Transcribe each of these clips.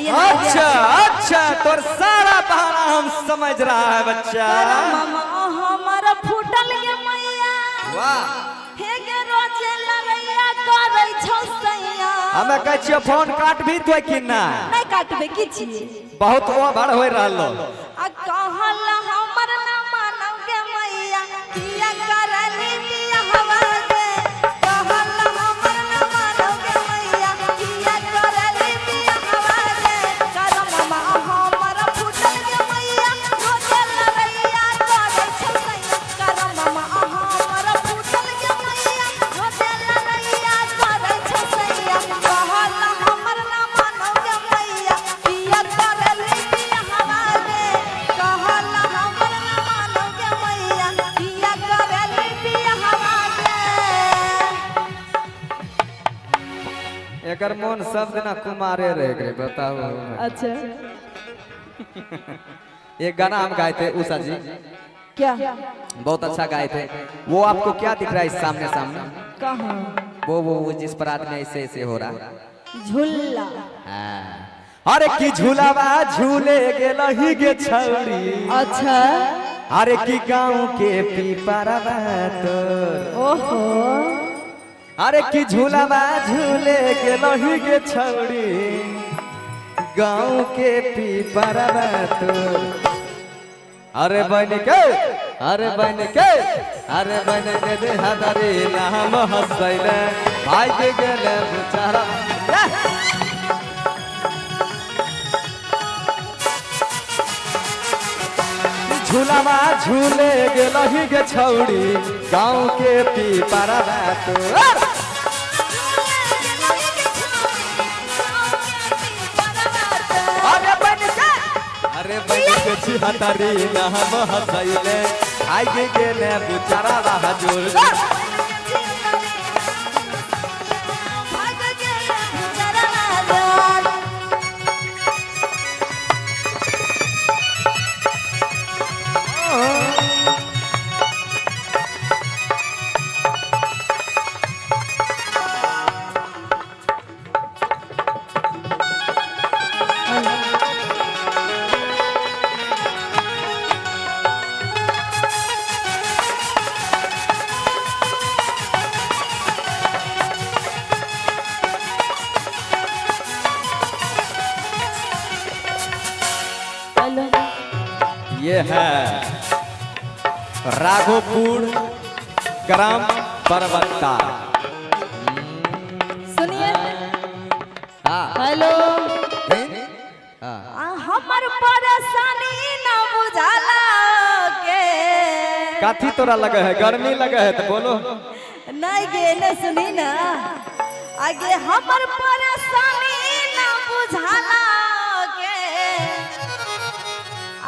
अच्छा अच्छा तोर सारा बहाना हम समझ रहा है बच्चा। हमारा फूटल के मैया वाह हे गे रोजे लड़ैया करे छौ सैया। हमें कह छियो फोन काट भी तो कि ना नहीं काटबे की छी बहुत ओवर होय रहलो। आ कहल हमर ना मानव के मैया किया करली बिया हवा के। कहल हमर ना मानव के मैया किया करली बिया हवा के। करम हमर फूटल के मैया रोजे लड़ैया करे छौ सैया। करम हमर फूटल के मैया रोजे लड़ैया करे छौ सैया। कहल हमर ना मानव के मैया किया करली बिया हवा के। कहल हमर ना मानव के मैया किया करली बिया हवा के। एकर मन शब्द ना कुमारे रह गए बताओ। अच्छा एक गाना हम गाए थे उषा जी क्या बहुत अच्छा गाए थे। वो आपको क्या दिख रहा है इस सामने सामने कहाँ वो जिस पर आदमी ऐसे ऐसे हो रहा। झूला हाँ। अरे की झूलावा झूले गेलही गे छौरी। अच्छा अरे की गाँव के पीपरा तोर। ओहो अरे की झूलावा झूले गेलही गे छौरी गाँव के पीपरा तोर। अरे बन के अरे बन के अरे बन के दे हमारे नाम हंसैले भाई के गेले बेचारा। झूलावा झूले गेलही गे छौरी गाँव के पीपरा तोर। अरे बन के छिहत्तरी नाम हंसैले आगे गेले बेचारा रहा जोर। हेलो ये है राघोपुर ग्राम परबत्ता। सुनिए हाँ हेलो हाँ। हमर परेशानी न बुझाला के। काथी तोरा लगे है गर्मी लगे है तो बोलो। नहीं गे न सुनी ना आगे हमर परेशानी न बुझाला के।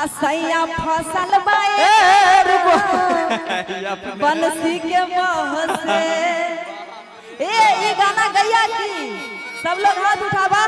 असैया फसल बाए बंसी के बह से। ए गाना गैया की सब लोग हाथ उठावा।